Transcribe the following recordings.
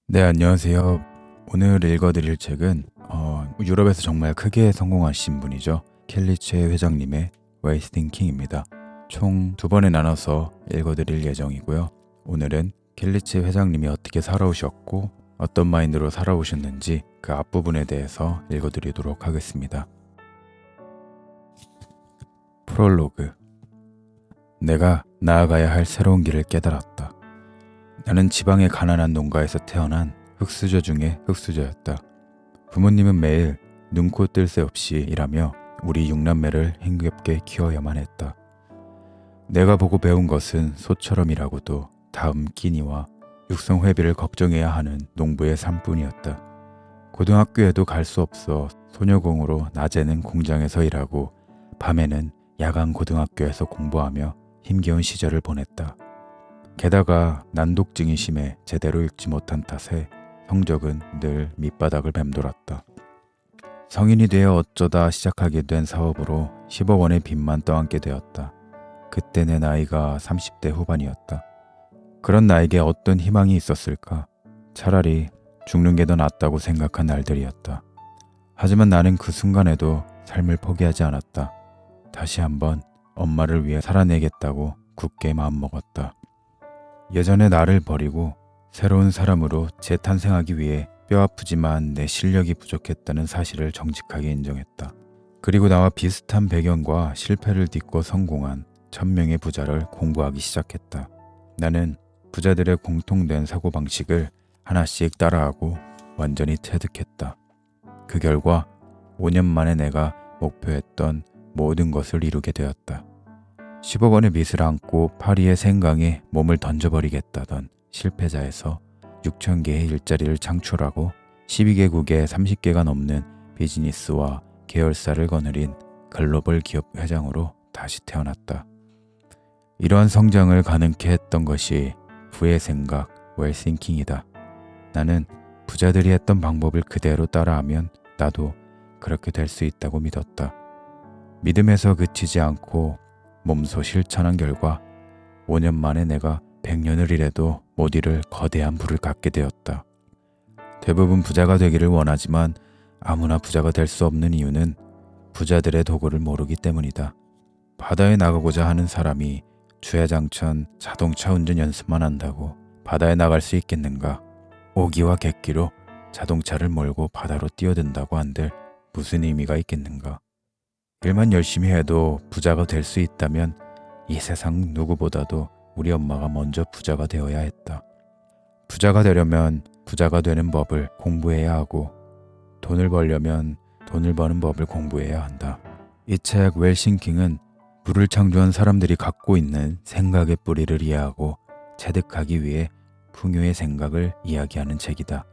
네, 안녕하세요. 오늘 읽어드릴 책은 유럽에서 정말 크게 성공하신 분이죠. 켈리체 회장님의 Ways Thinking입니다. 총 두 번에 나눠서 읽어드릴 예정이고요. 오늘은 켈리체 회장님이 어떻게 살아오셨고 어떤 마인드로 살아오셨는지 그 앞부분에 대해서 읽어드리도록 하겠습니다. 프롤로그. 내가 나아가야 할 새로운 길을 깨달았다. 나는 지방의 가난한 농가에서 태어난 흙수저 중에 흙수저였다. 부모님은 매일 눈코 뜰 새 없이 일하며 우리 6남매를 힘겹게 키워야만 했다. 내가 보고 배운 것은 소처럼 일하고도 다음 끼니와 육성 회비를 걱정해야 하는 농부의 삶뿐이었다. 고등학교에도 갈 수 없어 소녀공으로 낮에는 공장에서 일하고 밤에는 야간 고등학교에서 공부하며 힘겨운 시절을 보냈다. 게다가 난독증이 심해 제대로 읽지 못한 탓에 성적은 늘 밑바닥을 맴돌았다. 성인이 되어 어쩌다 시작하게 된 사업으로 10억 원의 빚만 떠안게 되었다. 그때 내 나이가 30대 후반이었다. 그런 나에게 어떤 희망이 있었을까? 차라리 죽는 게 더 낫다고 생각한 날들이었다. 하지만 나는 그 순간에도 삶을 포기하지 않았다. 다시 한번 엄마를 위해 살아내겠다고 굳게 마음먹었다. 예전의 나를 버리고 새로운 사람으로 재탄생하기 위해 뼈아프지만 내 실력이 부족했다는 사실을 정직하게 인정했다. 그리고 나와 비슷한 배경과 실패를 딛고 성공한 1000명의 부자를 공부하기 시작했다. 나는 부자들의 공통된 사고방식을 하나씩 따라하고 완전히 체득했다. 그 결과 5년 만에 내가 목표했던 모든 것을 이루게 되었다. 10억 원의 빚을 안고 파리의 생강에 몸을 던져버리겠다던 실패자에서 6,000개의 일자리를 창출하고 12개국에 30개가 넘는 비즈니스와 계열사를 거느린 글로벌 기업 회장으로 다시 태어났다. 이러한 성장을 가능케 했던 것이 부의 생각, 웰싱킹이다. 나는 부자들이 했던 방법을 그대로 따라하면 나도 그렇게 될 수 있다고 믿었다. 믿음에서 그치지 않고 몸소 실천한 결과 5년 만에 내가 100년을 일해도 못 이룰 거대한 부를 갖게 되었다. 대부분 부자가 되기를 원하지만 아무나 부자가 될 수 없는 이유는 부자들의 도구를 모르기 때문이다. 바다에 나가고자 하는 사람이 주야장천 자동차 운전 연습만 한다고 바다에 나갈 수 있겠는가? 오기와 객기로 자동차를 몰고 바다로 뛰어든다고 한들 무슨 의미가 있겠는가? 일만 열심히 해도 부자가 될 수 있다면 이 세상 누구보다도 우리 엄마가 먼저 부자가 되어야 했다. 부자가 되려면 부자가 되는 법을 공부해야 하고 돈을 벌려면 돈을 버는 법을 공부해야 한다. 이 책 웰싱킹은 부를 창조한 사람들이 갖고 있는 생각의 뿌리를 이해하고 체득하기 위해 풍요의 생각을 이야기하는 책이다.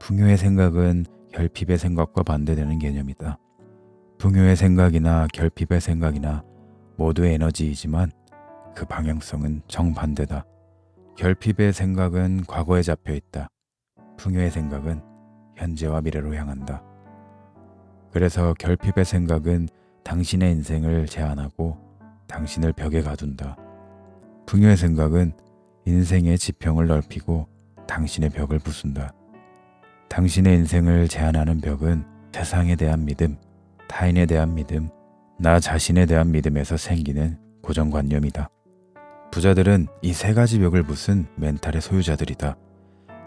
풍요의 생각은 결핍의 생각과 반대되는 개념이다. 풍요의 생각이나 결핍의 생각이나 모두 에너지이지만 그 방향성은 정반대다. 결핍의 생각은 과거에 잡혀 있다. 풍요의 생각은 현재와 미래로 향한다. 그래서 결핍의 생각은 당신의 인생을 제한하고 당신을 벽에 가둔다. 풍요의 생각은 인생의 지평을 넓히고 당신의 벽을 부순다. 당신의 인생을 제한하는 벽은 세상에 대한 믿음, 타인에 대한 믿음, 나 자신에 대한 믿음에서 생기는 고정관념이다. 부자들은 이 세 가지 벽을 부순 멘탈의 소유자들이다.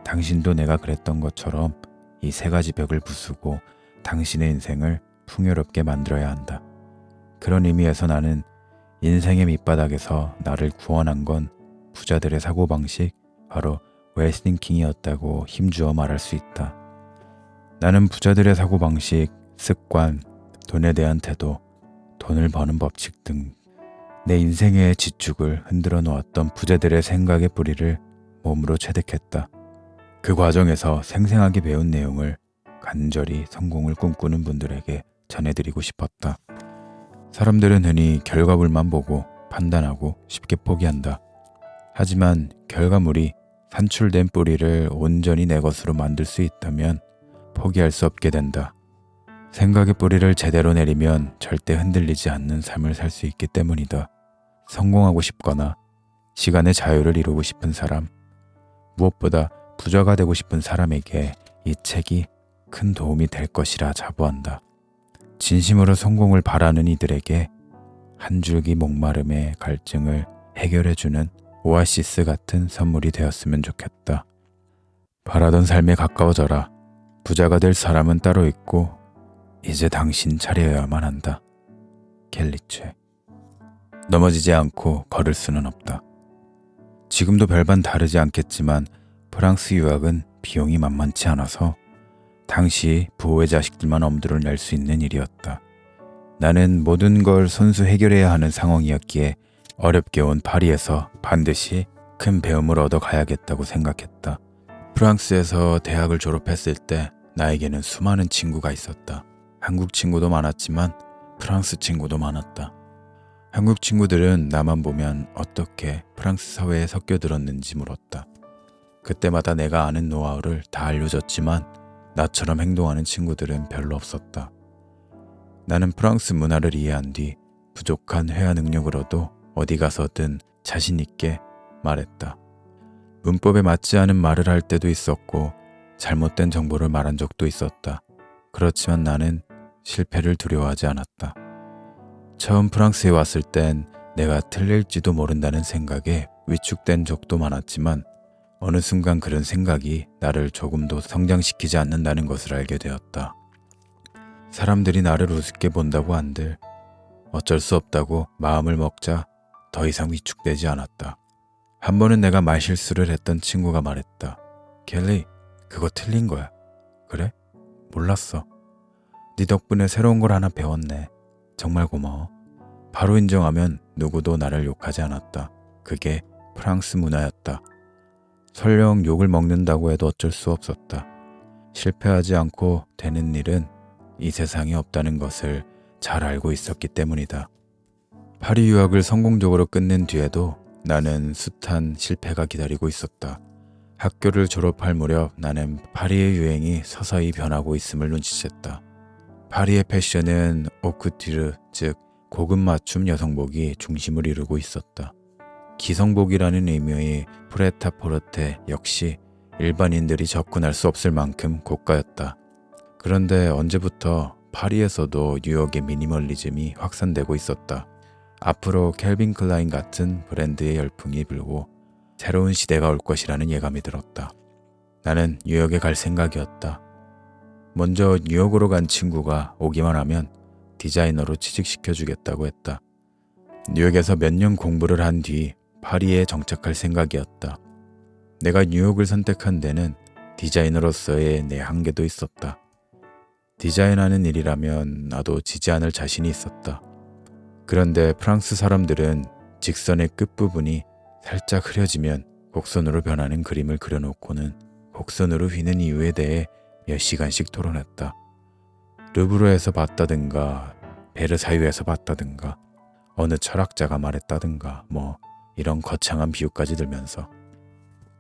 당신도 내가 그랬던 것처럼 이 세 가지 벽을 부수고 당신의 인생을 풍요롭게 만들어야 한다. 그런 의미에서 나는 인생의 밑바닥에서 나를 구원한 건 부자들의 사고방식, 바로 웰싱킹이었다고 힘주어 말할 수 있다. 나는 부자들의 사고방식, 습관, 돈에 대한 태도, 돈을 버는 법칙 등 내 인생의 지축을 흔들어 놓았던 부자들의 생각의 뿌리를 몸으로 체득했다. 그 과정에서 생생하게 배운 내용을 간절히 성공을 꿈꾸는 분들에게 전해드리고 싶었다. 사람들은 흔히 결과물만 보고 판단하고 쉽게 포기한다. 하지만 결과물이 산출된 뿌리를 온전히 내 것으로 만들 수 있다면 포기할 수 없게 된다. 생각의 뿌리를 제대로 내리면 절대 흔들리지 않는 삶을 살 수 있기 때문이다. 성공하고 싶거나 시간의 자유를 이루고 싶은 사람, 무엇보다 부자가 되고 싶은 사람에게 이 책이 큰 도움이 될 것이라 자부한다. 진심으로 성공을 바라는 이들에게 한 줄기 목마름의 갈증을 해결해주는 오아시스 같은 선물이 되었으면 좋겠다. 바라던 삶에 가까워져라. 부자가 될 사람은 따로 있고 이제 당신 차례여야만 한다. 켈리체. 넘어지지 않고 걸을 수는 없다. 지금도 별반 다르지 않겠지만 프랑스 유학은 비용이 만만치 않아서 당시 부호의 자식들만 엄두를 낼 수 있는 일이었다. 나는 모든 걸 손수 해결해야 하는 상황이었기에 어렵게 온 파리에서 반드시 큰 배움을 얻어 가야겠다고 생각했다. 프랑스에서 대학을 졸업했을 때 나에게는 수많은 친구가 있었다. 한국 친구도 많았지만 프랑스 친구도 많았다. 한국 친구들은 나만 보면 어떻게 프랑스 사회에 섞여들었는지 물었다. 그때마다 내가 아는 노하우를 다 알려줬지만 나처럼 행동하는 친구들은 별로 없었다. 나는 프랑스 문화를 이해한 뒤 부족한 회화 능력으로도 어디 가서든 자신 있게 말했다. 문법에 맞지 않은 말을 할 때도 있었고 잘못된 정보를 말한 적도 있었다. 그렇지만 나는 실패를 두려워하지 않았다. 처음 프랑스에 왔을 땐 내가 틀릴지도 모른다는 생각에 위축된 적도 많았지만 어느 순간 그런 생각이 나를 조금도 성장시키지 않는다는 것을 알게 되었다. 사람들이 나를 우습게 본다고 한들 어쩔 수 없다고 마음을 먹자 더 이상 위축되지 않았다. 한 번은 내가 말실수를 했던 친구가 말했다. 켈리, 그거 틀린 거야. 그래? 몰랐어. 네 덕분에 새로운 걸 하나 배웠네. 정말 고마워. 바로 인정하면 누구도 나를 욕하지 않았다. 그게 프랑스 문화였다. 설령 욕을 먹는다고 해도 어쩔 수 없었다. 실패하지 않고 되는 일은 이 세상에 없다는 것을 잘 알고 있었기 때문이다. 파리 유학을 성공적으로 끝낸 뒤에도 나는 숱한 실패가 기다리고 있었다. 학교를 졸업할 무렵 나는 파리의 유행이 서서히 변하고 있음을 눈치챘다. 파리의 패션은 오크티르, 즉 고급 맞춤 여성복이 중심을 이루고 있었다. 기성복이라는 의미의 프레타포르테 역시 일반인들이 접근할 수 없을 만큼 고가였다. 그런데 언제부터 파리에서도 뉴욕의 미니멀리즘이 확산되고 있었다. 앞으로 캘빈 클라인 같은 브랜드의 열풍이 불고 새로운 시대가 올 것이라는 예감이 들었다. 나는 뉴욕에 갈 생각이었다. 먼저 뉴욕으로 간 친구가 오기만 하면 디자이너로 취직시켜주겠다고 했다. 뉴욕에서 몇 년 공부를 한 뒤 파리에 정착할 생각이었다. 내가 뉴욕을 선택한 데는 디자이너로서의 내 한계도 있었다. 디자인하는 일이라면 나도 지지 않을 자신이 있었다. 그런데 프랑스 사람들은 직선의 끝부분이 살짝 흐려지면 곡선으로 변하는 그림을 그려놓고는 곡선으로 휘는 이유에 대해 몇 시간씩 토론했다. 르브르에서 봤다든가 베르사유에서 봤다든가 어느 철학자가 말했다든가 이런 거창한 비유까지 들면서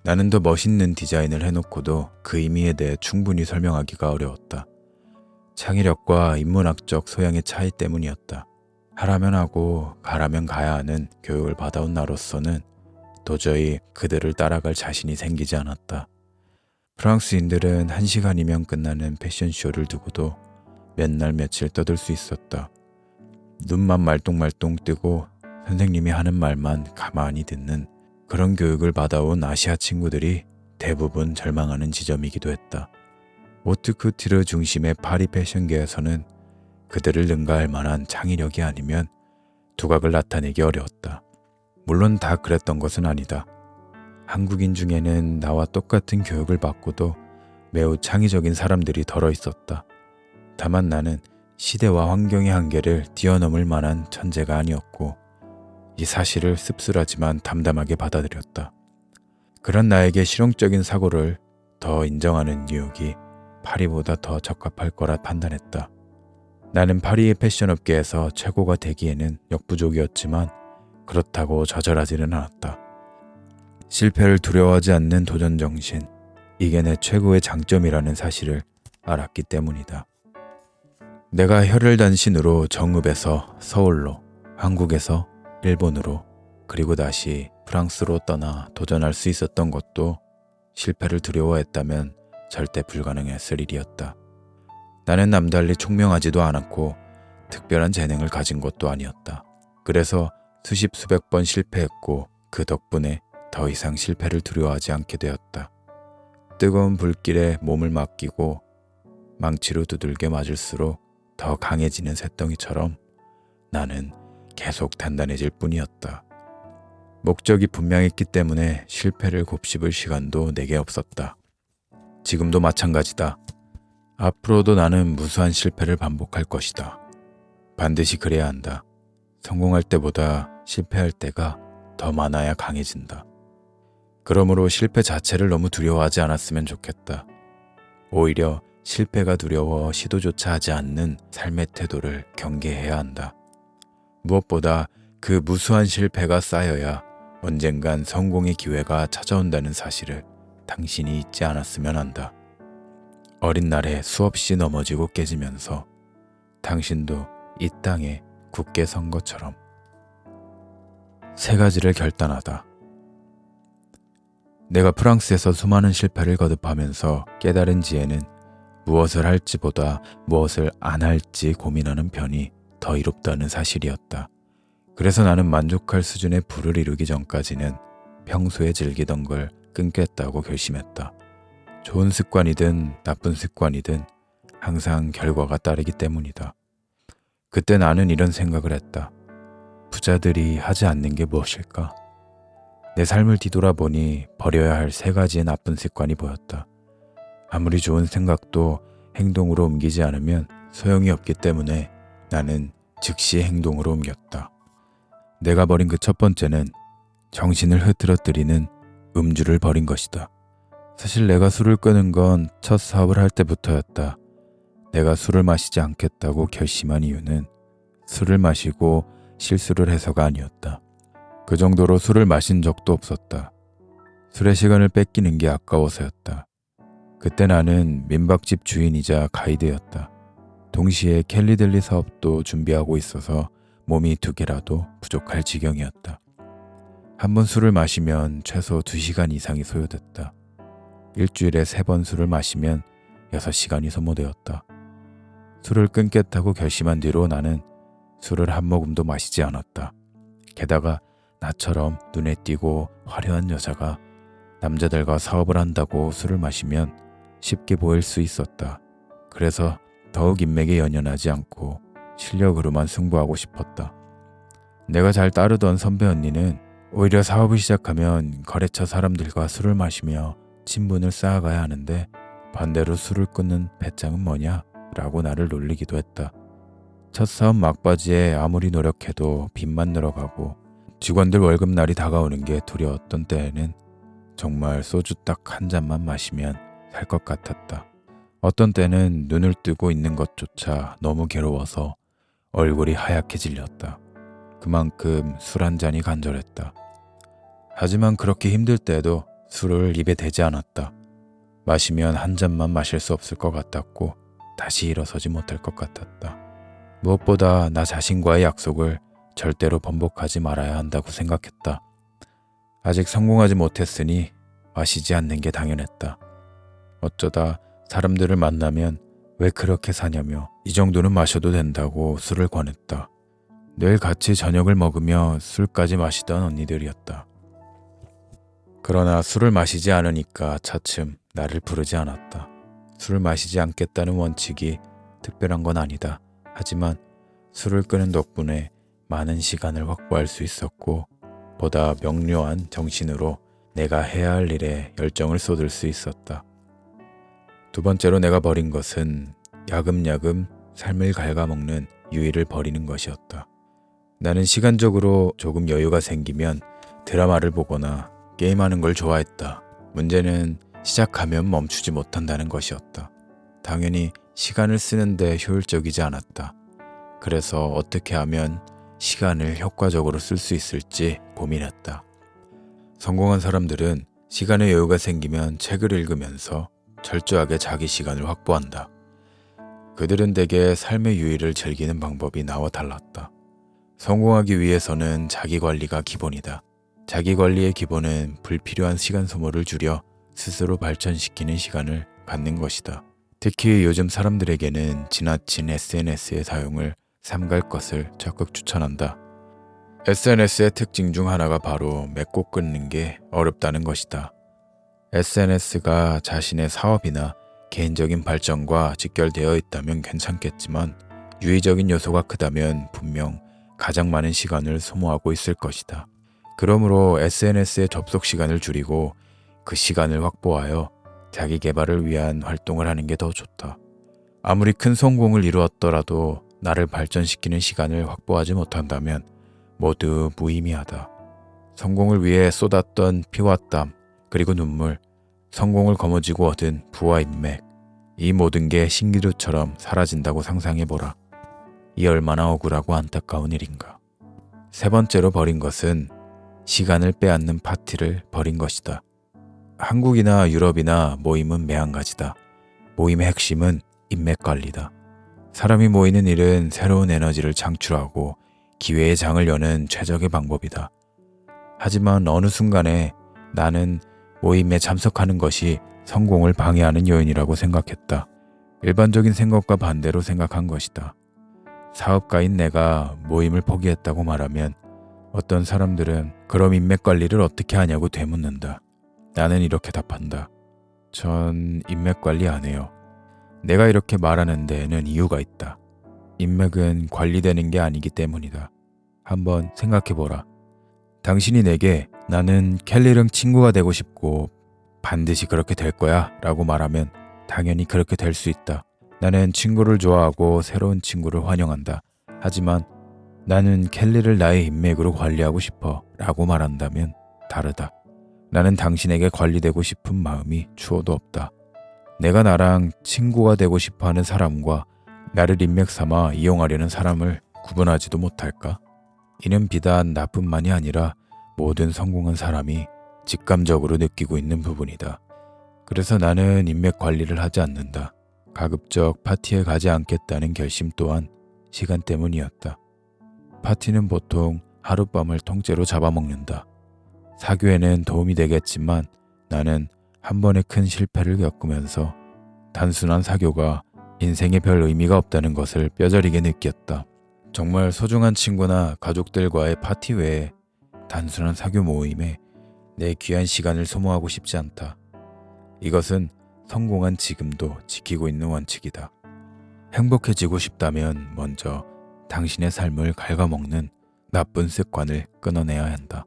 나는 더 멋있는 디자인을 해놓고도 그 의미에 대해 충분히 설명하기가 어려웠다. 창의력과 인문학적 소양의 차이 때문이었다. 하라면 하고 가라면 가야 하는 교육을 받아온 나로서는 도저히 그들을 따라갈 자신이 생기지 않았다. 프랑스인들은 1시간이면 끝나는 패션쇼를 두고도 몇 날 며칠 떠들 수 있었다. 눈만 말똥말똥 뜨고 선생님이 하는 말만 가만히 듣는 그런 교육을 받아온 아시아 친구들이 대부분 절망하는 지점이기도 했다. 오트쿠티르 중심의 파리 패션계에서는 그들을 능가할 만한 창의력이 아니면 두각을 나타내기 어려웠다. 물론 다 그랬던 것은 아니다. 한국인 중에는 나와 똑같은 교육을 받고도 매우 창의적인 사람들이 덜어 있었다. 다만 나는 시대와 환경의 한계를 뛰어넘을 만한 천재가 아니었고 이 사실을 씁쓸하지만 담담하게 받아들였다. 그런 나에게 실용적인 사고를 더 인정하는 뉴욕이 파리보다 더 적합할 거라 판단했다. 나는 파리의 패션 업계에서 최고가 되기에는 역부족이었지만 그렇다고 좌절하지는 않았다. 실패를 두려워하지 않는 도전 정신, 이게 내 최고의 장점이라는 사실을 알았기 때문이다. 내가 혈혈단신으로 정읍에서 서울로, 한국에서 일본으로, 그리고 다시 프랑스로 떠나 도전할 수 있었던 것도 실패를 두려워했다면 절대 불가능했을 일이었다. 나는 남달리 총명하지도 않았고 특별한 재능을 가진 것도 아니었다. 그래서 수십 수백 번 실패했고 그 덕분에 더 이상 실패를 두려워하지 않게 되었다. 뜨거운 불길에 몸을 맡기고 망치로 두들겨 맞을수록 더 강해지는 쇳덩이처럼 나는 계속 단단해질 뿐이었다. 목적이 분명했기 때문에 실패를 곱씹을 시간도 내게 없었다. 지금도 마찬가지다. 앞으로도 나는 무수한 실패를 반복할 것이다. 반드시 그래야 한다. 성공할 때보다 실패할 때가 더 많아야 강해진다. 그러므로 실패 자체를 너무 두려워하지 않았으면 좋겠다. 오히려 실패가 두려워 시도조차 하지 않는 삶의 태도를 경계해야 한다. 무엇보다 그 무수한 실패가 쌓여야 언젠간 성공의 기회가 찾아온다는 사실을 당신이 잊지 않았으면 한다. 어린 날에 수없이 넘어지고 깨지면서 당신도 이 땅에 굳게 선 것처럼. 3가지를 결단하다. 내가 프랑스에서 수많은 실패를 거듭하면서 깨달은 지혜는 무엇을 할지보다 무엇을 안 할지 고민하는 편이 더 이롭다는 사실이었다. 그래서 나는 만족할 수준의 부를 이루기 전까지는 평소에 즐기던 걸 끊겠다고 결심했다. 좋은 습관이든 나쁜 습관이든 항상 결과가 따르기 때문이다. 그때 나는 이런 생각을 했다. 부자들이 하지 않는 게 무엇일까? 내 삶을 뒤돌아보니 버려야 할 3가지의 나쁜 습관이 보였다. 아무리 좋은 생각도 행동으로 옮기지 않으면 소용이 없기 때문에 나는 즉시 행동으로 옮겼다. 내가 버린 그 첫 번째는 정신을 흐트러뜨리는 음주를 버린 것이다. 사실 내가 술을 끄는 건 첫 사업을 할 때부터였다. 내가 술을 마시지 않겠다고 결심한 이유는 술을 마시고 실수를 해서가 아니었다. 그 정도로 술을 마신 적도 없었다. 술의 시간을 뺏기는 게 아까워서였다. 그때 나는 민박집 주인이자 가이드였다. 동시에 켈리델리 사업도 준비하고 있어서 몸이 2개라도 부족할 지경이었다. 한 번 술을 마시면 최소 2시간 이상이 소요됐다. 일주일에 3번 술을 마시면 6시간이 소모되었다. 술을 끊겠다고 결심한 뒤로 나는 술을 한 모금도 마시지 않았다. 게다가 나처럼 눈에 띄고 화려한 여자가 남자들과 사업을 한다고 술을 마시면 쉽게 보일 수 있었다. 그래서 더욱 인맥에 연연하지 않고 실력으로만 승부하고 싶었다. 내가 잘 따르던 선배 언니는 오히려 사업을 시작하면 거래처 사람들과 술을 마시며 친분을 쌓아가야 하는데 반대로 술을 끊는 배짱은 뭐냐? 라고 나를 놀리기도 했다. 첫 사업 막바지에 아무리 노력해도 빚만 늘어가고 직원들 월급날이 다가오는 게 두려웠던 때에는 정말 소주 딱 한 잔만 마시면 살 것 같았다. 어떤 때는 눈을 뜨고 있는 것조차 너무 괴로워서 얼굴이 하얗게 질렸다. 그만큼 술 한 잔이 간절했다. 하지만 그렇게 힘들 때도 술을 입에 대지 않았다. 마시면 한 잔만 마실 수 없을 것 같았고 다시 일어서지 못할 것 같았다. 무엇보다 나 자신과의 약속을 절대로 번복하지 말아야 한다고 생각했다. 아직 성공하지 못했으니 마시지 않는 게 당연했다. 어쩌다 사람들을 만나면 왜 그렇게 사냐며 이 정도는 마셔도 된다고 술을 권했다. 늘 같이 저녁을 먹으며 술까지 마시던 언니들이었다. 그러나 술을 마시지 않으니까 차츰 나를 부르지 않았다. 술을 마시지 않겠다는 원칙이 특별한 건 아니다. 하지만 술을 끄는 덕분에 많은 시간을 확보할 수 있었고 보다 명료한 정신으로 내가 해야 할 일에 열정을 쏟을 수 있었다. 2번째로 내가 버린 것은 야금야금 삶을 갉아먹는 유의를 버리는 것이었다. 나는 시간적으로 조금 여유가 생기면 드라마를 보거나 게임하는 걸 좋아했다. 문제는 시작하면 멈추지 못한다는 것이었다. 당연히 시간을 쓰는데 효율적이지 않았다. 그래서 어떻게 하면 시간을 효과적으로 쓸 수 있을지 고민했다. 성공한 사람들은 시간의 여유가 생기면 책을 읽으면서 철저하게 자기 시간을 확보한다. 그들은 대개 삶의 유의를 즐기는 방법이 나와 달랐다. 성공하기 위해서는 자기 관리가 기본이다. 자기 관리의 기본은 불필요한 시간 소모를 줄여 스스로 발전시키는 시간을 갖는 것이다. 특히 요즘 사람들에게는 지나친 SNS의 사용을 삼갈 것을 적극 추천한다. SNS의 특징 중 하나가 바로 맺고 끊는 게 어렵다는 것이다. SNS가 자신의 사업이나 개인적인 발전과 직결되어 있다면 괜찮겠지만 유의적인 요소가 크다면 분명 가장 많은 시간을 소모하고 있을 것이다. 그러므로 SNS의 접속 시간을 줄이고 그 시간을 확보하여 자기 개발을 위한 활동을 하는 게 더 좋다. 아무리 큰 성공을 이루었더라도 나를 발전시키는 시간을 확보하지 못한다면 모두 무의미하다. 성공을 위해 쏟았던 피와 땀, 그리고 눈물, 성공을 거머쥐고 얻은 부와 인맥, 이 모든 게 신기루처럼 사라진다고 상상해보라. 이 얼마나 억울하고 안타까운 일인가. 세 번째로 버린 것은 시간을 빼앗는 파티를 버린 것이다. 한국이나 유럽이나 모임은 매한가지다. 모임의 핵심은 인맥 관리다. 사람이 모이는 일은 새로운 에너지를 창출하고 기회의 장을 여는 최적의 방법이다. 하지만 어느 순간에 나는 모임에 참석하는 것이 성공을 방해하는 요인이라고 생각했다. 일반적인 생각과 반대로 생각한 것이다. 사업가인 내가 모임을 포기했다고 말하면 어떤 사람들은 그럼 인맥 관리를 어떻게 하냐고 되묻는다. 나는 이렇게 답한다. 전 인맥 관리 안 해요. 내가 이렇게 말하는 데에는 이유가 있다. 인맥은 관리되는 게 아니기 때문이다. 한번 생각해보라. 당신이 내게 나는 켈리랑 친구가 되고 싶고 반드시 그렇게 될 거야 라고 말하면 당연히 그렇게 될 수 있다. 나는 친구를 좋아하고 새로운 친구를 환영한다. 하지만 나는 켈리를 나의 인맥으로 관리하고 싶어 라고 말한다면 다르다. 나는 당신에게 관리되고 싶은 마음이 추호도 없다. 내가 나랑 친구가 되고 싶어하는 사람과 나를 인맥 삼아 이용하려는 사람을 구분하지도 못할까? 이는 비단 나뿐만이 아니라 모든 성공한 사람이 직감적으로 느끼고 있는 부분이다. 그래서 나는 인맥 관리를 하지 않는다. 가급적 파티에 가지 않겠다는 결심 또한 시간 때문이었다. 파티는 보통 하룻밤을 통째로 잡아먹는다. 사교에는 도움이 되겠지만 나는 한 번의 큰 실패를 겪으면서 단순한 사교가 인생에 별 의미가 없다는 것을 뼈저리게 느꼈다. 정말 소중한 친구나 가족들과의 파티 외에 단순한 사교 모임에 내 귀한 시간을 소모하고 싶지 않다. 이것은 성공한 지금도 지키고 있는 원칙이다. 행복해지고 싶다면 먼저 당신의 삶을 갉아먹는 나쁜 습관을 끊어내야 한다.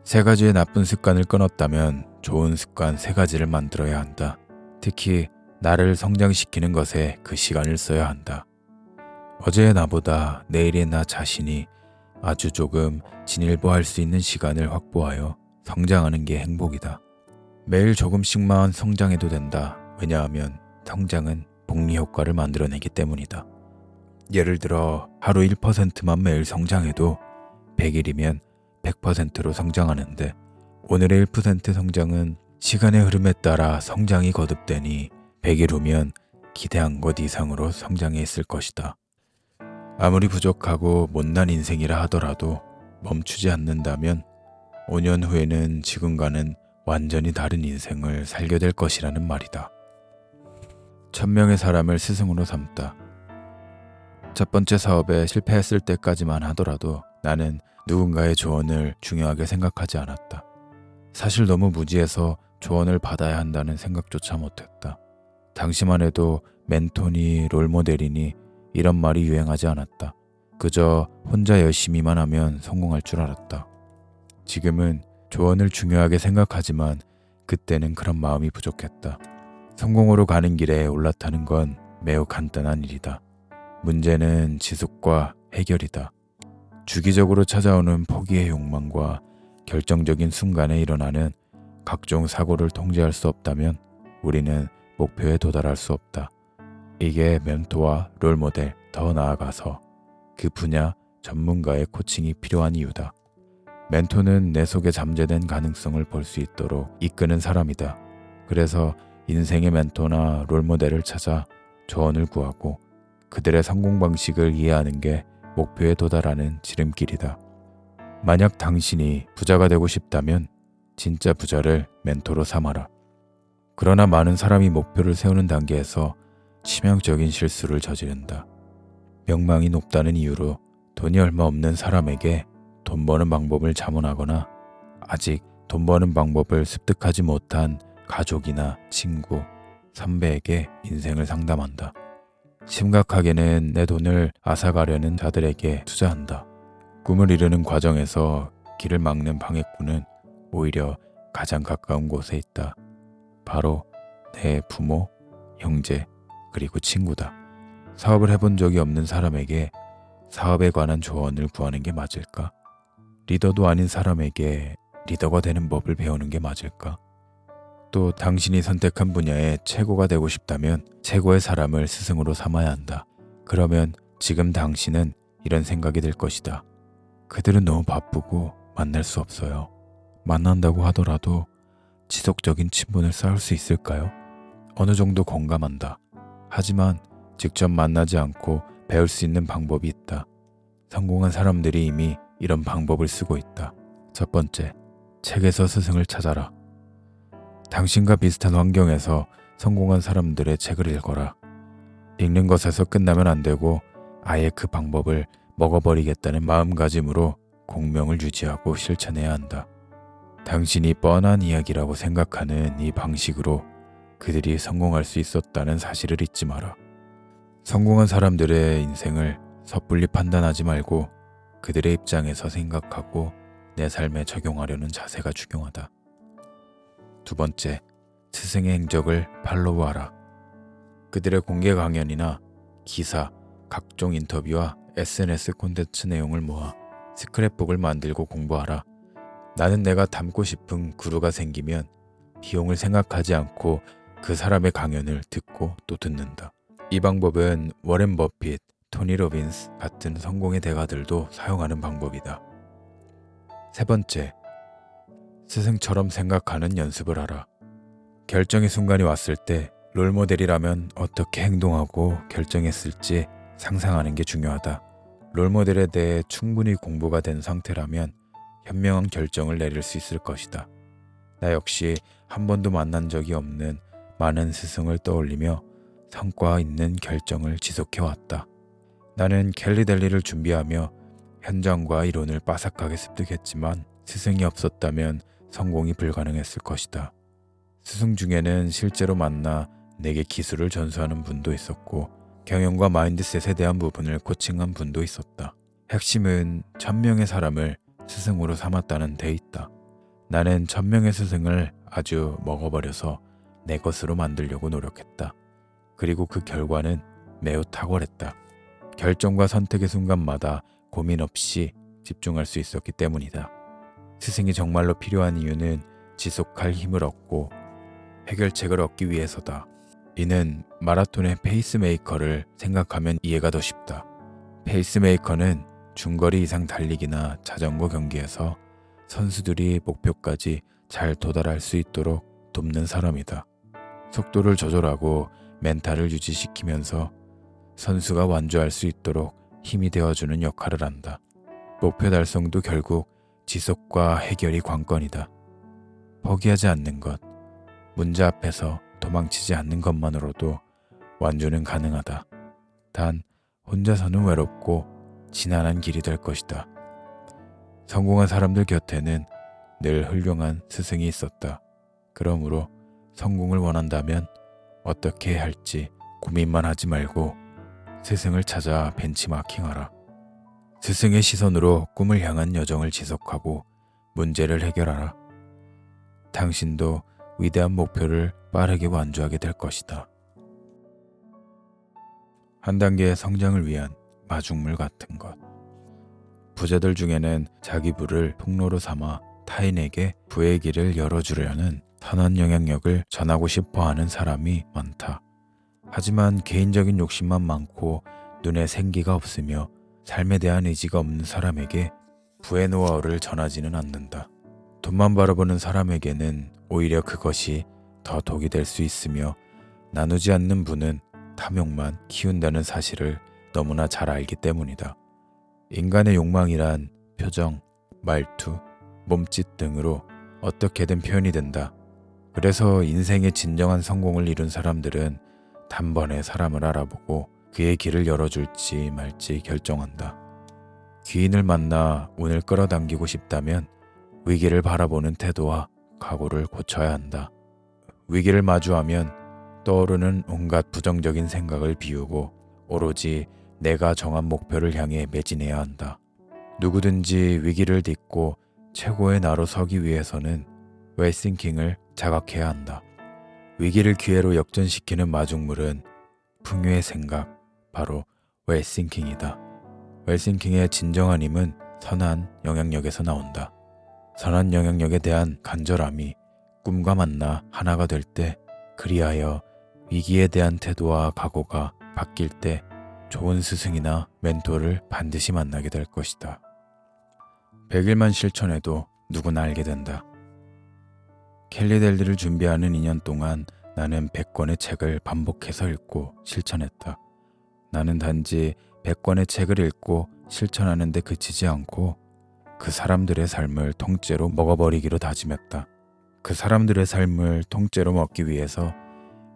세 가지의 나쁜 습관을 끊었다면 좋은 습관 세 가지를 만들어야 한다. 특히 나를 성장시키는 것에 그 시간을 써야 한다. 어제의 나보다 내일의 나 자신이 아주 조금 진일보할 수 있는 시간을 확보하여 성장하는 게 행복이다. 매일 조금씩만 성장해도 된다. 왜냐하면 성장은 복리 효과를 만들어내기 때문이다. 예를 들어 하루 1%만 매일 성장해도 100일이면 100%로 성장하는데 오늘의 1% 성장은 시간의 흐름에 따라 성장이 거듭되니 100일 후면 기대한 것 이상으로 성장해 있을 것이다. 아무리 부족하고 못난 인생이라 하더라도 멈추지 않는다면 5년 후에는 지금과는 완전히 다른 인생을 살게 될 것이라는 말이다. 1000명의 사람을 스승으로 삼다. 첫 번째 사업에 실패했을 때까지만 하더라도 나는 누군가의 조언을 중요하게 생각하지 않았다. 사실 너무 무지해서 조언을 받아야 한다는 생각조차 못했다. 당시만 해도 멘토니 롤모델이니 이런 말이 유행하지 않았다. 그저 혼자 열심히만 하면 성공할 줄 알았다. 지금은 조언을 중요하게 생각하지만 그때는 그런 마음이 부족했다. 성공으로 가는 길에 올라타는 건 매우 간단한 일이다. 문제는 지속과 해결이다. 주기적으로 찾아오는 포기의 욕망과 결정적인 순간에 일어나는 각종 사고를 통제할 수 없다면 우리는 목표에 도달할 수 없다. 이게 멘토와 롤모델, 더 나아가서 그 분야 전문가의 코칭이 필요한 이유다. 멘토는 내 속에 잠재된 가능성을 볼 수 있도록 이끄는 사람이다. 그래서 인생의 멘토나 롤모델을 찾아 조언을 구하고 그들의 성공 방식을 이해하는 게 목표에 도달하는 지름길이다. 만약 당신이 부자가 되고 싶다면 진짜 부자를 멘토로 삼아라. 그러나 많은 사람이 목표를 세우는 단계에서 치명적인 실수를 저지른다. 명망이 높다는 이유로 돈이 얼마 없는 사람에게 돈 버는 방법을 자문하거나 아직 돈 버는 방법을 습득하지 못한 가족이나 친구, 선배에게 인생을 상담한다. 심각하게는 내 돈을 앗아가려는 자들에게 투자한다. 꿈을 이루는 과정에서 길을 막는 방해꾼은 오히려 가장 가까운 곳에 있다. 바로 내 부모, 형제, 그리고 친구다. 사업을 해본 적이 없는 사람에게 사업에 관한 조언을 구하는 게 맞을까? 리더도 아닌 사람에게 리더가 되는 법을 배우는 게 맞을까? 또 당신이 선택한 분야에 최고가 되고 싶다면 최고의 사람을 스승으로 삼아야 한다. 그러면 지금 당신은 이런 생각이 들 것이다. 그들은 너무 바쁘고 만날 수 없어요. 만난다고 하더라도 지속적인 친분을 쌓을 수 있을까요? 어느 정도 공감한다. 하지만 직접 만나지 않고 배울 수 있는 방법이 있다. 성공한 사람들이 이미 이런 방법을 쓰고 있다. 첫 번째, 책에서 스승을 찾아라. 당신과 비슷한 환경에서 성공한 사람들의 책을 읽어라. 읽는 것에서 끝나면 안 되고 아예 그 방법을 먹어버리겠다는 마음가짐으로 공명을 유지하고 실천해야 한다. 당신이 뻔한 이야기라고 생각하는 이 방식으로 그들이 성공할 수 있었다는 사실을 잊지 마라. 성공한 사람들의 인생을 섣불리 판단하지 말고 그들의 입장에서 생각하고 내 삶에 적용하려는 자세가 중요하다. 두 번째, 스승의 행적을 팔로우하라. 그들의 공개 강연이나 기사, 각종 인터뷰와 SNS 콘텐츠 내용을 모아 스크랩북을 만들고 공부하라. 나는 내가 닮고 싶은 구루가 생기면 비용을 생각하지 않고 그 사람의 강연을 듣고 또 듣는다. 이 방법은 워렌 버핏, 토니 로빈스 같은 성공의 대가들도 사용하는 방법이다. 세 번째, 스승처럼 생각하는 연습을 하라. 결정의 순간이 왔을 때 롤모델이라면 어떻게 행동하고 결정했을지 상상하는 게 중요하다. 롤모델에 대해 충분히 공부가 된 상태라면 현명한 결정을 내릴 수 있을 것이다. 나 역시 한 번도 만난 적이 없는 많은 스승을 떠올리며 성과 있는 결정을 지속해왔다. 나는 켈리 델리를 준비하며 현장과 이론을 빠삭하게 습득했지만 스승이 없었다면 성공이 불가능했을 것이다. 스승 중에는 실제로 만나 내게 기술을 전수하는 분도 있었고 경영과 마인드셋에 대한 부분을 코칭한 분도 있었다. 핵심은 1000명의 사람을 스승으로 삼았다는 데 있다. 나는 1000명의 스승을 아주 먹어버려서 내 것으로 만들려고 노력했다. 그리고 그 결과는 매우 탁월했다. 결정과 선택의 순간마다 고민 없이 집중할 수 있었기 때문이다. 스승이 정말로 필요한 이유는 지속할 힘을 얻고 해결책을 얻기 위해서다. 이는 마라톤의 페이스메이커를 생각하면 이해가 더 쉽다. 페이스메이커는 중거리 이상 달리기나 자전거 경기에서 선수들이 목표까지 잘 도달할 수 있도록 돕는 사람이다. 속도를 조절하고 멘탈을 유지시키면서 선수가 완주할 수 있도록 힘이 되어주는 역할을 한다. 목표 달성도 결국 지속과 해결이 관건이다. 포기하지 않는 것, 문제 앞에서 도망치지 않는 것만으로도 완주는 가능하다. 단 혼자서는 외롭고 지난한 길이 될 것이다. 성공한 사람들 곁에는 늘 훌륭한 스승이 있었다. 그러므로 성공을 원한다면 어떻게 해야 할지 고민만 하지 말고 스승을 찾아 벤치마킹하라. 스승의 시선으로 꿈을 향한 여정을 지속하고 문제를 해결하라. 당신도 위대한 목표를 빠르게 완주하게 될 것이다. 한 단계의 성장을 위한 마중물 같은 것. 부자들 중에는 자기 부를 통로로 삼아 타인에게 부의 길을 열어주려는 선한 영향력을 전하고 싶어하는 사람이 많다. 하지만 개인적인 욕심만 많고 눈에 생기가 없으며 삶에 대한 의지가 없는 사람에게 부의 노하우를 전하지는 않는다. 돈만 바라보는 사람에게는 오히려 그것이 더 독이 될 수 있으며 나누지 않는 부는 탐욕만 키운다는 사실을 너무나 잘 알기 때문이다. 인간의 욕망이란 표정, 말투, 몸짓 등으로 어떻게든 표현이 된다. 그래서 인생의 진정한 성공을 이룬 사람들은 단번에 사람을 알아보고 그의 길을 열어줄지 말지 결정한다. 귀인을 만나 운을 끌어당기고 싶다면 위기를 바라보는 태도와 각오를 고쳐야 한다. 위기를 마주하면 떠오르는 온갖 부정적인 생각을 비우고 오로지 내가 정한 목표를 향해 매진해야 한다. 누구든지 위기를 딛고 최고의 나로 서기 위해서는 웰싱킹을 자각해야 한다. 위기를 기회로 역전시키는 마중물은 풍요의 생각, 바로 웰싱킹이다. 웰싱킹의 진정한 힘은 선한 영향력에서 나온다. 선한 영향력에 대한 간절함이 꿈과 만나 하나가 될 때, 그리하여 위기에 대한 태도와 각오가 바뀔 때 좋은 스승이나 멘토를 반드시 만나게 될 것이다. 100일만 실천해도 누구나 알게 된다. 캘리델리를 준비하는 2년 동안 나는 100권의 책을 반복해서 읽고 실천했다. 나는 단지 100권의 책을 읽고 실천하는 데 그치지 않고 그 사람들의 삶을 통째로 먹어버리기로 다짐했다. 그 사람들의 삶을 통째로 먹기 위해서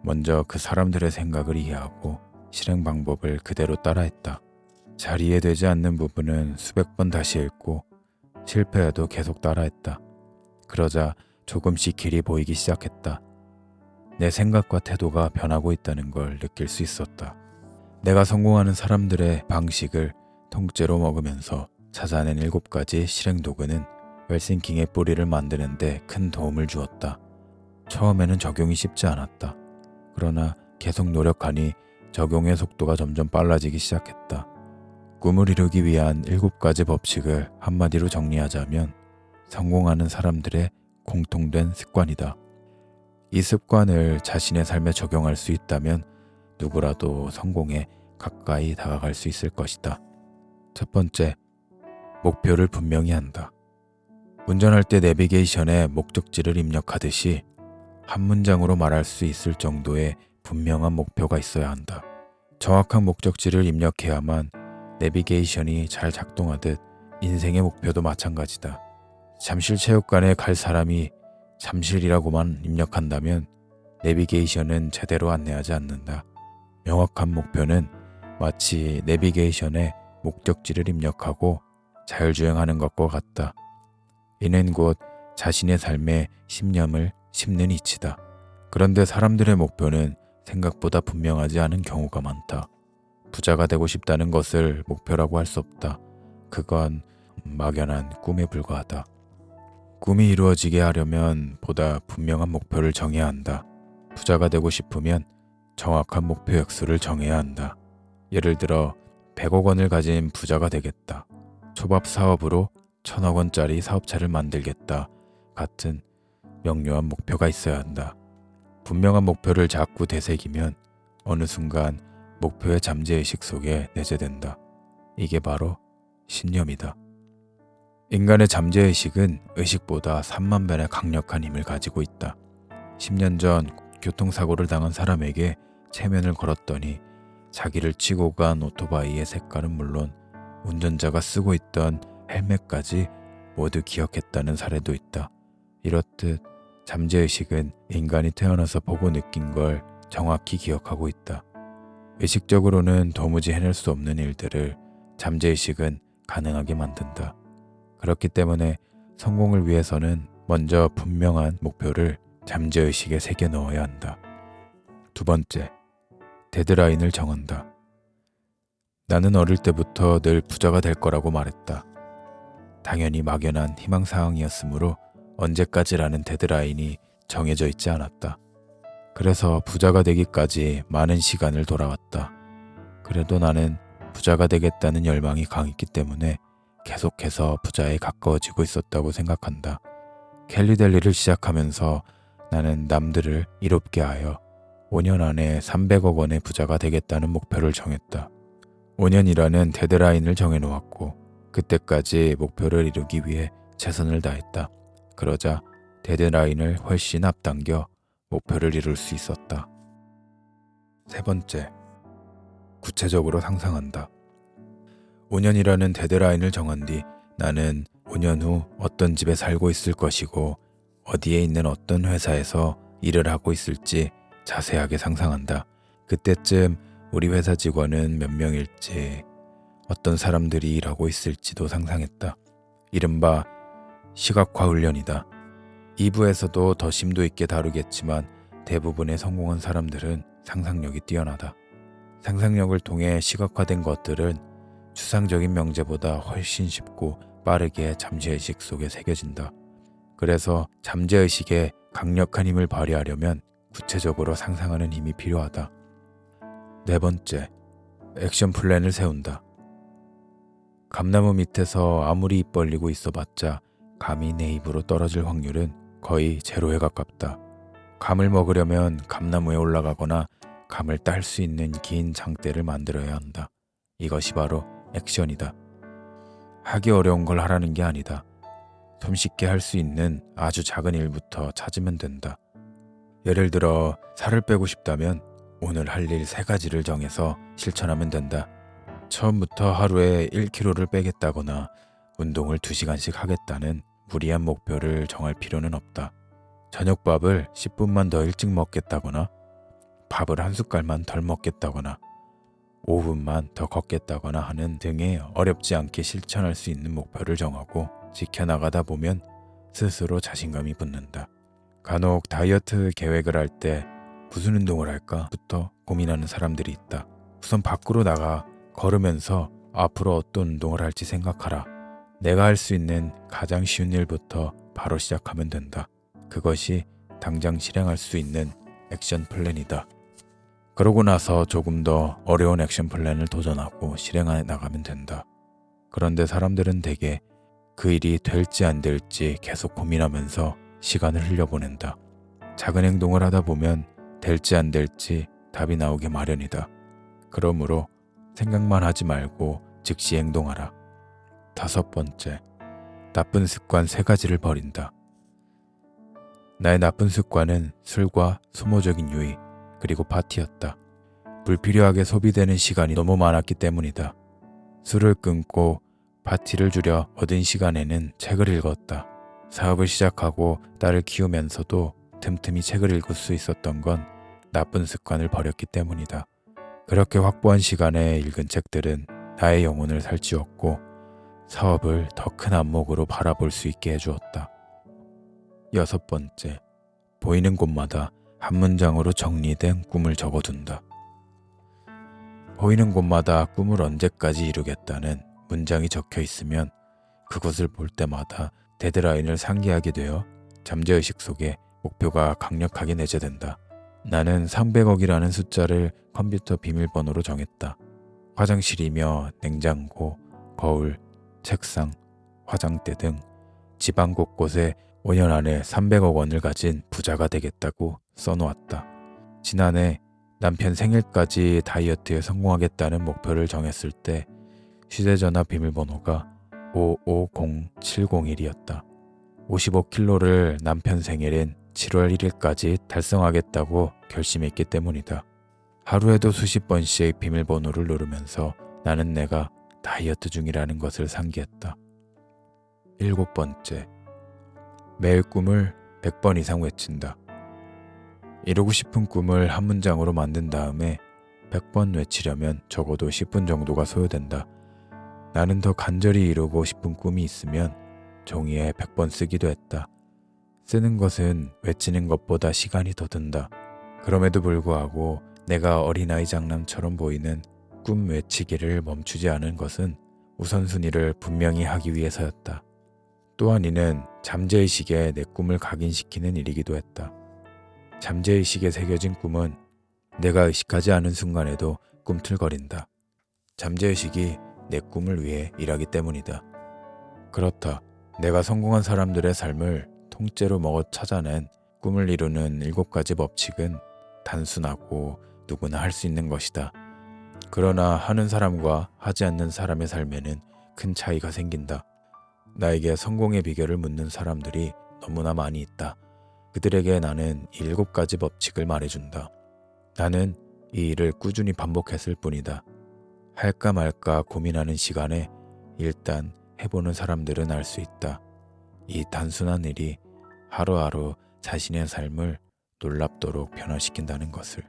먼저 그 사람들의 생각을 이해하고 실행 방법을 그대로 따라했다. 잘 이해되지 않는 부분은 수백 번 다시 읽고 실패해도 계속 따라했다. 그러자 조금씩 길이 보이기 시작했다. 내 생각과 태도가 변하고 있다는 걸 느낄 수 있었다. 내가 성공하는 사람들의 방식을 통째로 먹으면서 찾아낸 7가지 실행 도구는 웰싱킹의 뿌리를 만드는 데 큰 도움을 주었다. 처음에는 적용이 쉽지 않았다. 그러나 계속 노력하니 적용의 속도가 점점 빨라지기 시작했다. 꿈을 이루기 위한 7가지 법칙을 한마디로 정리하자면 성공하는 사람들의 공통된 습관이다. 이 습관을 자신의 삶에 적용할 수 있다면 누구라도 성공에 가까이 다가갈 수 있을 것이다. 첫 번째, 목표를 분명히 한다. 운전할 때 내비게이션에 목적지를 입력하듯이 한 문장으로 말할 수 있을 정도의 분명한 목표가 있어야 한다. 정확한 목적지를 입력해야만 내비게이션이 잘 작동하듯 인생의 목표도 마찬가지다. 잠실체육관에 갈 사람이 잠실이라고만 입력한다면 내비게이션은 제대로 안내하지 않는다. 명확한 목표는 마치 내비게이션에 목적지를 입력하고 자율주행하는 것과 같다. 이는 곧 자신의 삶에 신념을 심는 이치다. 그런데 사람들의 목표는 생각보다 분명하지 않은 경우가 많다. 부자가 되고 싶다는 것을 목표라고 할 수 없다. 그건 막연한 꿈에 불과하다. 꿈이 이루어지게 하려면 보다 분명한 목표를 정해야 한다. 부자가 되고 싶으면 정확한 목표 액수를 정해야 한다. 예를 들어 100억 원을 가진 부자가 되겠다. 초밥 사업으로 1000억 원짜리 사업차를 만들겠다. 같은 명료한 목표가 있어야 한다. 분명한 목표를 자꾸 되새기면 어느 순간 목표의 잠재의식 속에 내재된다. 이게 바로 신념이다. 인간의 잠재의식은 의식보다 3만 배나 강력한 힘을 가지고 있다. 10년 전 교통사고를 당한 사람에게 체면을 걸었더니 자기를 치고 간 오토바이의 색깔은 물론 운전자가 쓰고 있던 헬멧까지 모두 기억했다는 사례도 있다. 이렇듯 잠재의식은 인간이 태어나서 보고 느낀 걸 정확히 기억하고 있다. 의식적으로는 도무지 해낼 수 없는 일들을 잠재의식은 가능하게 만든다. 그렇기 때문에 성공을 위해서는 먼저 분명한 목표를 잠재의식에 새겨 넣어야 한다. 두 번째, 데드라인을 정한다. 나는 어릴 때부터 늘 부자가 될 거라고 말했다. 당연히 막연한 희망사항이었으므로 언제까지라는 데드라인이 정해져 있지 않았다. 그래서 부자가 되기까지 많은 시간을 돌아왔다. 그래도 나는 부자가 되겠다는 열망이 강했기 때문에 계속해서 부자에 가까워지고 있었다고 생각한다. 캘리델리를 시작하면서 나는 남들을 이롭게 하여 5년 안에 300억 원의 부자가 되겠다는 목표를 정했다. 5년이라는 데드라인을 정해놓았고 그때까지 목표를 이루기 위해 최선을 다했다. 그러자 데드라인을 훨씬 앞당겨 목표를 이룰 수 있었다. 세 번째, 구체적으로 상상한다. 5년이라는 데드라인을 정한 뒤 나는 5년 후 어떤 집에 살고 있을 것이고 어디에 있는 어떤 회사에서 일을 하고 있을지 자세하게 상상한다. 그때쯤 우리 회사 직원은 몇 명일지, 어떤 사람들이 일하고 있을지도 상상했다. 이른바 시각화 훈련이다. 2부에서도 더 심도 있게 다루겠지만 대부분의 성공한 사람들은 상상력이 뛰어나다. 상상력을 통해 시각화된 것들은 추상적인 명제보다 훨씬 쉽고 빠르게 잠재의식 속에 새겨진다. 그래서 잠재의식에 강력한 힘을 발휘하려면 구체적으로 상상하는 힘이 필요하다. 4번째, 액션 플랜을 세운다. 감나무 밑에서 아무리 입 벌리고 있어봤자 감이 내 입으로 떨어질 확률은 거의 제로에 가깝다. 감을 먹으려면 감나무에 올라가거나 감을 딸 수 있는 긴 장대를 만들어야 한다. 이것이 바로 액션이다. 하기 어려운 걸 하라는 게 아니다. 손쉽게 할 수 있는 아주 작은 일부터 찾으면 된다. 예를 들어 살을 빼고 싶다면 오늘 할 일 3가지를 정해서 실천하면 된다. 처음부터 하루에 1kg를 빼겠다거나 운동을 2시간씩 하겠다는 무리한 목표를 정할 필요는 없다. 저녁밥을 10분만 더 일찍 먹겠다거나 밥을 한 숟갈만 덜 먹겠다거나 5분만 더 걷겠다거나 하는 등의 어렵지 않게 실천할 수 있는 목표를 정하고 지켜나가다 보면 스스로 자신감이 붙는다. 간혹 다이어트 계획을 할 때 무슨 운동을 할까부터 고민하는 사람들이 있다. 우선 밖으로 나가 걸으면서 앞으로 어떤 운동을 할지 생각하라. 내가 할 수 있는 가장 쉬운 일부터 바로 시작하면 된다. 그것이 당장 실행할 수 있는 액션 플랜이다. 그러고 나서 조금 더 어려운 액션 플랜을 도전하고 실행해 나가면 된다. 그런데 사람들은 대개 그 일이 될지 안 될지 계속 고민하면서 시간을 흘려보낸다. 작은 행동을 하다 보면 될지 안 될지 답이 나오기 마련이다. 그러므로 생각만 하지 말고 즉시 행동하라. 5번째, 나쁜 습관 3가지를 버린다. 나의 나쁜 습관은 술과 소모적인 유의, 그리고 파티였다. 불필요하게 소비되는 시간이 너무 많았기 때문이다. 술을 끊고 파티를 줄여 얻은 시간에는 책을 읽었다. 사업을 시작하고 딸을 키우면서도 틈틈이 책을 읽을 수 있었던 건 나쁜 습관을 버렸기 때문이다. 그렇게 확보한 시간에 읽은 책들은 나의 영혼을 살찌웠고 사업을 더 큰 안목으로 바라볼 수 있게 해주었다. 6번째, 보이는 곳마다 한 문장으로 정리된 꿈을 적어둔다. 보이는 곳마다 꿈을 언제까지 이루겠다는 문장이 적혀 있으면 그것을 볼 때마다 데드라인을 상기하게 되어 잠재의식 속에 목표가 강력하게 내재된다. 나는 300억이라는 숫자를 컴퓨터 비밀번호로 정했다. 화장실이며 냉장고, 거울, 책상, 화장대 등 집안 곳곳에 5년 안에 300억 원을 가진 부자가 되겠다고 써놓았다. 지난해 남편 생일까지 다이어트에 성공하겠다는 목표를 정했을 때 휴대전화 비밀번호가 550701이었다. 55kg를 남편 생일인 7월 1일까지 달성하겠다고 결심했기 때문이다. 하루에도 수십 번씩 비밀번호를 누르면서 나는 내가 다이어트 중이라는 것을 상기했다. 7번째, 매일 꿈을 100번 이상 외친다. 이루고 싶은 꿈을 한 문장으로 만든 다음에 100번 외치려면 적어도 10분 정도가 소요된다. 나는 더 간절히 이루고 싶은 꿈이 있으면 종이에 100번 쓰기도 했다. 쓰는 것은 외치는 것보다 시간이 더 든다. 그럼에도 불구하고 내가 어린아이 장난처럼 보이는 꿈 외치기를 멈추지 않은 것은 우선순위를 분명히 하기 위해서였다. 또한 이는 잠재의식에 내 꿈을 각인시키는 일이기도 했다. 잠재의식에 새겨진 꿈은 내가 의식하지 않은 순간에도 꿈틀거린다. 잠재의식이 내 꿈을 위해 일하기 때문이다. 그렇다. 내가 성공한 사람들의 삶을 통째로 먹어 찾아낸 꿈을 이루는 7가지 법칙은 단순하고 누구나 할 수 있는 것이다. 그러나 하는 사람과 하지 않는 사람의 삶에는 큰 차이가 생긴다. 나에게 성공의 비결을 묻는 사람들이 너무나 많이 있다. 그들에게 나는 이 7가지 법칙을 말해준다. 나는 이 일을 꾸준히 반복했을 뿐이다. 할까 말까 고민하는 시간에 일단 해보는 사람들은 알 수 있다. 이 단순한 일이 하루하루 자신의 삶을 놀랍도록 변화시킨다는 것을.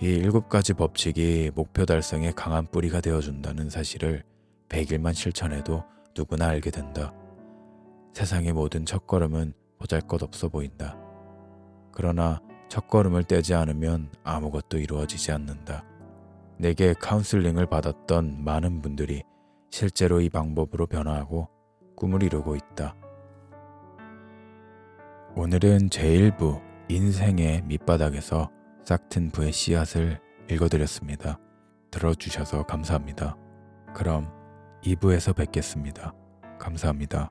이 7가지 법칙이 목표 달성에 강한 뿌리가 되어준다는 사실을 100일만 실천해도 누구나 알게 된다. 세상의 모든 첫걸음은 보잘것없어 보인다. 그러나 첫걸음을 떼지 않으면 아무것도 이루어지지 않는다. 내게 카운슬링을 받았던 많은 분들이 실제로 이 방법으로 변화하고 꿈을 이루고 있다. 오늘은 제1부 인생의 밑바닥에서 싹튼 부의 씨앗을 읽어드렸습니다. 들어주셔서 감사합니다. 그럼 2부에서 뵙겠습니다. 감사합니다.